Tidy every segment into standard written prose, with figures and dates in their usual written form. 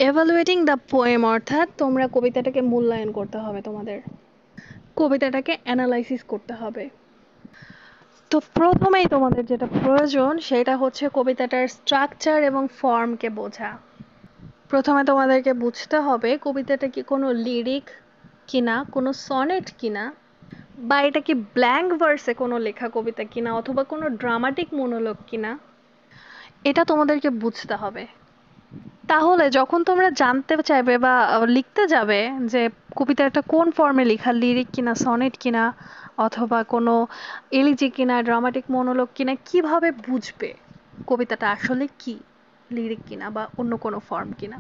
এভালুয়েটিং the poem অর্থাৎ তোমরা কবিতাটাকে মূল্যায়ন করতে হবে, তোমাদের কবিতাটাকে অ্যানালাইসিস করতে হবে। তো প্রথমেই তোমাদের যেটা প্রয়োজন সেটা হচ্ছে কবিতাটার স্ট্রাকচার এবং ফর্মকে বোঝা। প্রথমে তোমাদেরকে বুঝতে হবে কবিতাটা কি কোনো লিরিক কিনা, কোনো সনেট কিনা, বা এটা কি ব্ল্যাঙ্ক ভার্সে কোনো লেখা কবিতা কিনা, অথবা কোনো ড্রামাটিক মনোলগ কিনা, এটা তোমাদেরকে বুঝতে হবে। তাহলে যখন তোমরা জানতে চাইবে বা লিখতে যাবে যে কবিতাটা কোন ফর্মে লেখা, লিরিক কিনা, সনেট কিনা, অথবা কোনো এলিজি কিনা, ড্রামাটিক মনোলগ কিনা, কিভাবে বুঝবে কবিতাটা আসলে কি, লিরিক কিনা বা অন্য কোনো ফর্ম কিনা?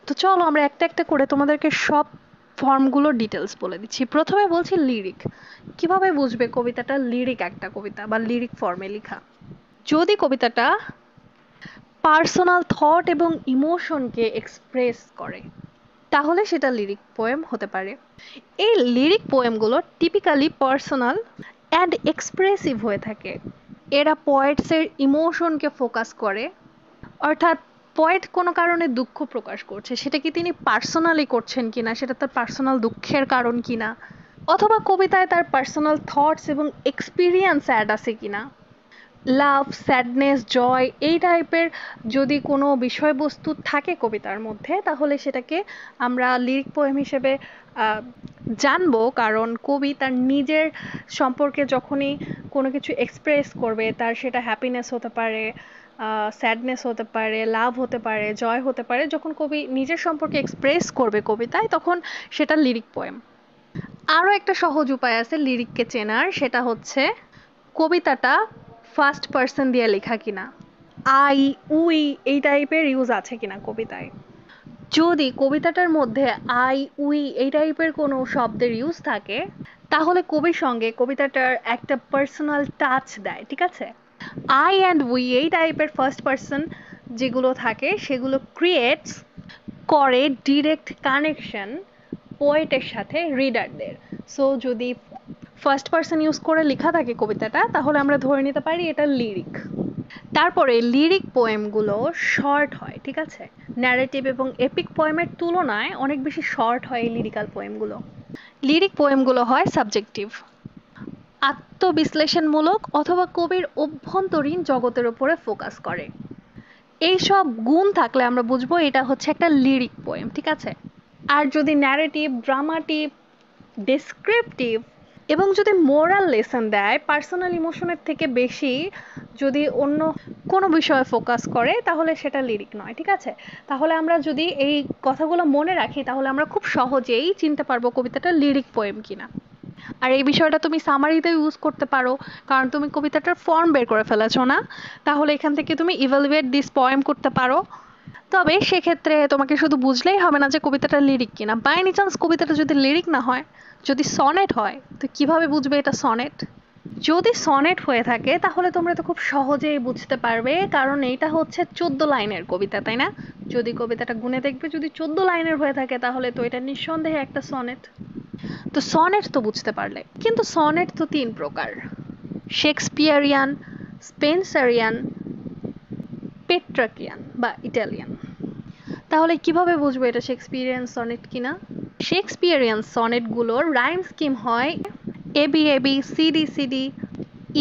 তো চলো আমরা একটা একটা করে তোমাদেরকে সব ফর্মগুলোর ডিটেলস বলে দিচ্ছি। প্রথমে বলছি লিরিক। কিভাবে বুঝবে কবিতাটা লিরিক একটা কবিতা বা লিরিক ফর্মে লেখা? যদি কবিতাটা পার্সোনাল থট এবং ইমোশনকে এক্সপ্রেস করে তাহলে সেটা লিরিক পোয়েম হতে পারে। এই লিরিক পোয়েমগুলো টিপিক্যালি পার্সোনাল অ্যান্ড এক্সপ্রেসিভ হয়ে থাকে। এরা পোয়েটসের ইমোশনকে ফোকাস করে, অর্থাৎ পোয়েট কোনো কারণে দুঃখ প্রকাশ করছে, সেটা কি তিনি পার্সোনালি করছেন কিনা, সেটা তার পার্সোনাল দুঃখের কারণ কিনা, অথবা কবিতায় তার পার্সোনাল থটস এবং এক্সপিরিয়েন্স অ্যাড আছে কিনা, লাভ, স্যাডনেস, জয় এই টাইপের যদি কোনো বিষয়বস্তু থাকে কবিতার মধ্যে তাহলে সেটাকে আমরা লিরিক পোয়েম হিসেবে জানবো। কারণ কবি তার নিজের সম্পর্কে যখনই কোনো কিছু এক্সপ্রেস করবে, তার সেটা হ্যাপিনেস হতে পারে, স্যাডনেস হতে পারে, লাভ হতে পারে, জয় হতে পারে, যখন কবি নিজের সম্পর্কে এক্সপ্রেস করবে কবিতায় তখন সেটা লিরিক পোয়েম। আরও একটা সহজ উপায় আছে লিরিককে চেনার, সেটা হচ্ছে কবিতাটা ফার্স্ট পার্সন দিয়ে লেখা কিনা, আই, উই এই টাইপের ইউজ আছে কিনা কবিতায়। যদি কবিতাটার মধ্যে আই, উই এই টাইপের কোনো শব্দের ইউজ থাকে তাহলে কবির সঙ্গে কবিতাটার একটা পার্সোনাল টাচ দেয়, ঠিক আছে? আই অ্যান্ড উই এই টাইপের ফার্স্ট পার্সন যেগুলো থাকে সেগুলো ক্রিয়েটস করে ডিরেক্ট কানেকশন পোয়েটের সাথে রিডারদের। সো যদি ফার্স্ট পার্সন ইউজ করে লেখা থাকে কবিতাটা তাহলে আমরা ধরে নিতে পারি এটা লিরিক। তারপরে লিরিক পোয়েমগুলো শর্ট হয়, ঠিক আছে? ন্যারেটিভ এবং এপিক পোয়েমের তুলনায় অনেক বেশি শর্ট হয় এই লিরিক্যাল পোয়েমগুলো। লিরিক পোয়েমগুলো হয় সাবজেক্টিভ, আত্মবিশ্লেষণমূলক অথবা কবির অভ্যন্তরীণ জগতের উপরে ফোকাস করে। এই সব গুণ থাকলে আমরা বুঝবো এটা হচ্ছে একটা লিরিক পোয়েম, ঠিক আছে? আর যদি ন্যারেটিভ, ড্রামাটিভ, ডেসক্রিপটিভ এবং যদি মোরাল লেসন দেয়, পার্সোনাল ইমোশনের থেকে বেশি যদি অন্য কোনো বিষয়ে ফোকাস করে তাহলে সেটা লিরিক নয়, ঠিক আছে? তাহলে আমরা যদি এই কথাগুলো মনে রাখি তাহলে আমরা খুব সহজেই চিনতে পারবো কবিতাটা লিরিক পোয়েম কিনা। আর এই বিষয়টা তুমি সামারিতে ইউজ করতে পারো, কারণ তুমি কবিতাটার ফর্ম বের করে ফেলেছো না, তাহলে এখান থেকে তুমি ইভালুয়েট দিস পোয়েম করতে পারো। তবে সেক্ষেত্রে তোমাকে শুধু বুঝলেই হবে না যে কবিতাটা লিরিক কিনা। বাই এনি চান্স কবিতাটা যদি লিরিক না হয়, যদি সনেট হয়, তো কিভাবে বুঝবে এটা সনেট? যদি সনেট হয়ে থাকে তাহলে তোমরা তো খুব সহজেই বুঝতে পারবে, কারণ এইটা হচ্ছে 14 লাইনের কবিতা, তাই না? যদি কবিতাটা গুনে দেখবে যদি 14 লাইনের হয়ে থাকে তাহলে তো এটা নিঃসন্দেহে একটা সনেট। তো সনেট তো বুঝতে পারলে, কিন্তু সনেট তো 3 প্রকার: শেক্সপিয়ারিয়ান, স্পেন্সারিয়ান, পেট্রাকিয়ান বা ইটালিয়ান। তাহলে কিভাবে বুঝবো এটা শেক্সপিয়ারিয়ান সনেট কিনা? শেক্সপিয়ারিয়ান সনেটগুলোর রাইম স্কিম হয় AB AB, CD CD,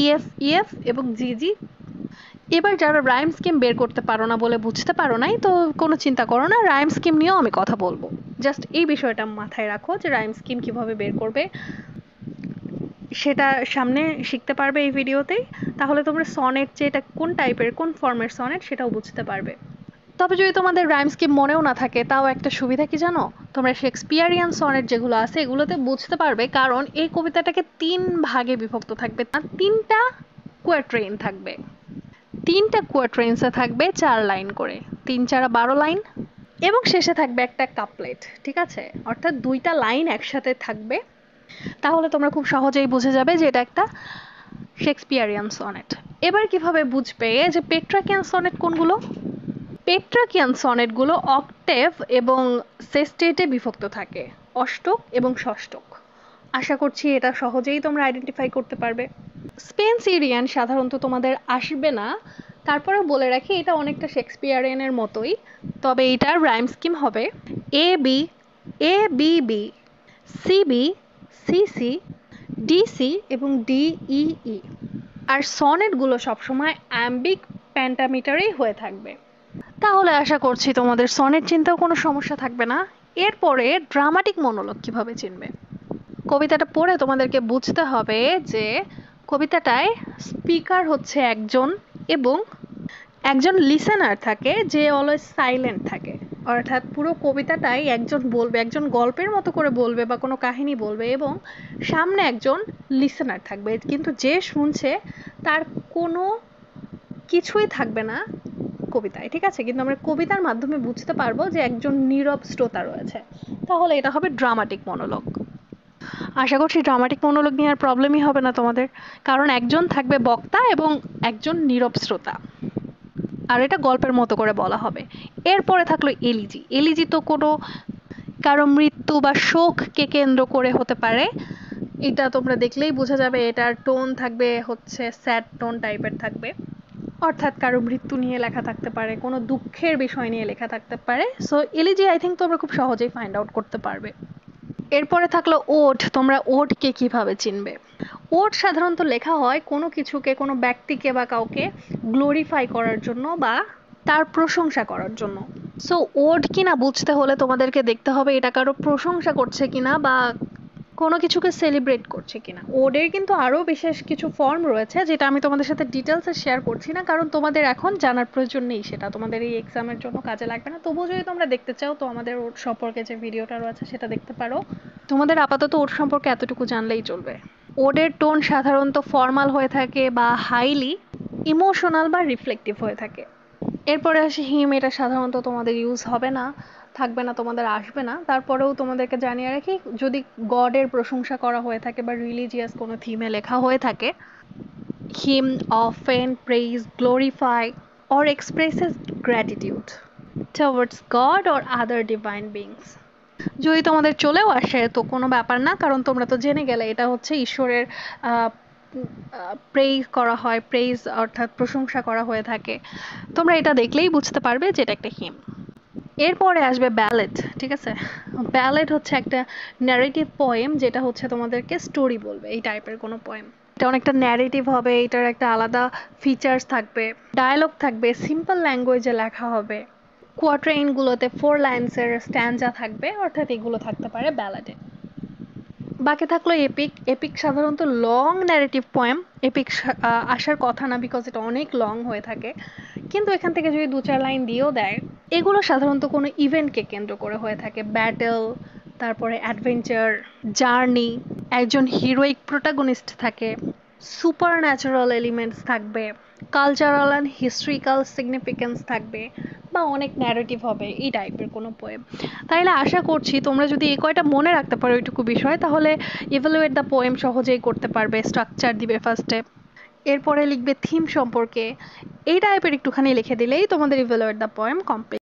EF EF এবং জিজি। এবার যারা রাইম স্কিম বের করতে পারো না বলে বুঝতে পারো নাই, তো কোনো চিন্তা করো না, রাইম স্কিম নিয়েও আমি কথা বলবো। জাস্ট এই বিষয়টা মাথায় রাখো যে রাইম স্কিম কিভাবে বের করবে সেটা সামনে শিখতে পারবে এই ভিডিওতেই। তাহলে তোমরা সনেট যে এটা কোন টাইপের, কোন ফর্মের সনেট সেটাও বুঝতে পারবে। তবে যদি তোমাদের রাইম স্কিম মনেও না থাকে তাও একটা সুবিধা কি জানো, তোমরা শেক্সপিয়ারিয়ান সনেট যেগুলো আছে এগুলোতে বুঝতে পারবে, কারণ এই কবিতাটাকে 3 ভাগে বিভক্ত থাকবে, 3টা কোয়াট্রেইন থাকবে। 3টা কোয়াট্রেইনসে থাকবে 4 লাইন করে, 3 4 12 লাইন, এবং শেষে থাকবে একটা কাপলেট, ঠিক আছে? অর্থাৎ 2টা লাইন একসাথে থাকবে। তাহলে তোমরা খুব সহজেই বুঝে যাবে যে এটা একটা শেক্সপিয়ারিয়ান সনেট। এবার কিভাবে বুঝবে যে পেট্রাকিয়ান সনেট কোনগুলো? পেট্রাকিয়ান সনেটগুলো অক্টেভ এবং সেস্টেটে বিভক্ত থাকে, অষ্টক এবং ষষ্ঠক। আশা করছি এটা সহজেই তোমরা আইডেন্টিফাই করতে পারবে। স্পেন্সেরিয়ান সাধারণত তোমাদের আসবে না, তারপরেও বলে রাখি এটা অনেকটা শেক্সপিয়ারিয়ানের মতোই, তবে এটার রাইম স্কিম হবে A B, A B B, C B, C C, D C এবং ডি ই ই। আর সনেটগুলো সবসময় অ্যাম্বিক পেন্টামিটারেই হয়ে থাকবে। তাহলে আশা করছি তোমাদের সনেট চিনতেও কোনো সমস্যা থাকবে না। এরপরে ড্রামাটিক মনোলগ কিভাবে চিনবে? কবিতাটা পড়ে তোমাদেরকে বুঝতে হবে যে কবিতাটায় স্পিকার হচ্ছে একজন এবং একজন লিসেনার থাকে যে অলওয়েজ সাইলেন্ট থাকে। অর্থাৎ পুরো কবিতাটাই একজন বলবে, একজন গল্পের মতো করে বলবে বা কোনো কাহিনী বলবে এবং সামনে একজন লিসেনার থাকবে, কিন্তু যে শুনছে তার কোনো কিছুই থাকবে না কবিতায়, ঠিক আছে? কিন্তু আমরা কবিতার মাধ্যমে বুঝতে পারবো যে একজন নীরব শ্রোতা রয়েছে। তাহলে এটা হবে ড্রামাটিক মনোলগ। আশা করছি ড্রামাটিক মনোলগ নিয়ে আর প্রবলেমই হবে না তোমাদের, কারণ একজন থাকবে বক্তা এবং একজন নীরব শ্রোতা, আর এটা গল্পের মতো করে বলা হবে। এরপরে থাকলো এলিজি। এলিজি তো কোনো কারো মৃত্যু বা শোককে কেন্দ্র করে হতে পারে, এটা তোমরা দেখলেই বোঝা যাবে। এটার টোন থাকবে হচ্ছে স্যাড টোন টাইপের থাকবে, অর্থাৎ কারো মৃত্যু নিয়ে লেখা থাকতে পারে, কোনো দুঃখের বিষয় নিয়ে লেখা থাকতে পারে। সো এলিজি আই থিঙ্ক তোমরা খুব সহজেই ফাইন্ড আউট করতে পারবে। এরপরে থাকলো ওড। তোমরা ওডকে কিভাবে চিনবে? ওড সাধারণত লেখা হয় কোনো কিছুকে, কোনো ব্যক্তিকে বা কাউকে গ্লোরিফাই করার জন্য বা তার প্রশংসা করার জন্য। সো ওড কিনা বুঝতে হলে তোমাদেরকে দেখতে হবে এটা কারো প্রশংসা করছে কিনা বা কোনো কিছুকে সেলিব্রেট করছে কিনা। ওডের কিন্তু আরও বিশেষ কিছু ফর্ম রয়েছে যেটা আমি তোমাদের সাথে ডিটেলসে শেয়ার করছি না, কারণ তোমাদের এখন জানার প্রয়োজন নেই, সেটা তোমাদের এই এক্সামের জন্য কাজে লাগবে না। তবুও যদি তোমরা দেখতে চাও তো আমাদের ওড সম্পর্কে যে ভিডিওটা রয়েছে সেটা দেখতে পারো। তোমাদের আপাতত ওড সম্পর্কে এতটুকু জানলেই চলবে। ওডের টোন সাধারণত ফর্মাল হয়ে থাকে বা হাইলি ইমোশনাল বা রিফ্লেক্টিভ হয়ে থাকে। এরপরে আসি হিম। এটা সাধারণত তোমাদের ইউজ হবে না, থাকবে না, তোমাদের আসবে না। তারপরেও তোমাদেরকে জানিয়ে রাখি, যদি গডের প্রশংসা করা হয়ে থাকে বা রিলিজিয়াস কোনো থিমে লেখা হয়ে থাকে, হিম often praise, glorify or expresses gratitude towards God or other divine beings. যদি তোমাদের চলেও আসে তো কোনো ব্যাপার না, কারণ তোমরা তো জেনে গেলে এটা হচ্ছে ঈশ্বরের প্রেইজ করা হয়, প্রেইজ অর্থাৎ প্রশংসা করা হয়ে থাকে। তোমরা এটা দেখলেই বুঝতে পারবে যে এটা একটা হিম। এরপরে আসবে ব্যালেড, ঠিক আছে? ব্যালেড হচ্ছে একটা ন্যারেটিভ পোয়েম, যেটা হচ্ছে তোমাদেরকে স্টোরি বলবে, এই টাইপের কোনো পোয়েম। এটা অনেকটা ন্যারেটিভ হবে, এটার একটা আলাদা ফিচার্স থাকবে, ডায়ালগ থাকবে, সিম্পল ল্যাঙ্গুয়েজে লেখা হবে, কোয়াট্রেইনগুলোতে 4 লাইন্সের স্ট্যান্জা থাকবে, অর্থাৎ এগুলো থাকতে পারে ব্যালেডে। বাকি থাকলো এপিক। এপিক সাধারণত লং ন্যারেটিভ পোয়েম। এপিক আসার কথা না, বিকজ এটা অনেক লং হয়ে থাকে, কিন্তু এখান থেকে যদি 2-4 লাইন দিয়েও দেয়। এগুলো সাধারণত কোনো ইভেন্টকে কেন্দ্র করে হয়ে থাকে, ব্যাটেল, তারপরে অ্যাডভেঞ্চার, জার্নি, একজন হিরোইক প্রোটাগনিস্ট থাকে, সুপার ন্যাচারাল এলিমেন্টস থাকবে, কালচারাল অ্যান্ড হিস্ট্রিক্যাল সিগনিফিকেন্স থাকবে, বা অনেক ন্যারেটিভ হবে, এই টাইপের কোনো পোয়েম। তাইলে আশা করছি তোমরা যদি এই কয়টা মনে রাখতে পারো এইটুকু বিষয়, তাহলে ইভ্যালুয়েট দ্য পোয়েম সহজেই করতে পারবে। স্ট্রাকচার দিবে ফার্স্টে, এরপরে লিখবে থিম সম্পর্কে, এই টাইপের একটুখানি লিখে দিলেই তোমাদের ইভ্যালুয়েট দ্য পোয়েম কমপ্লিট।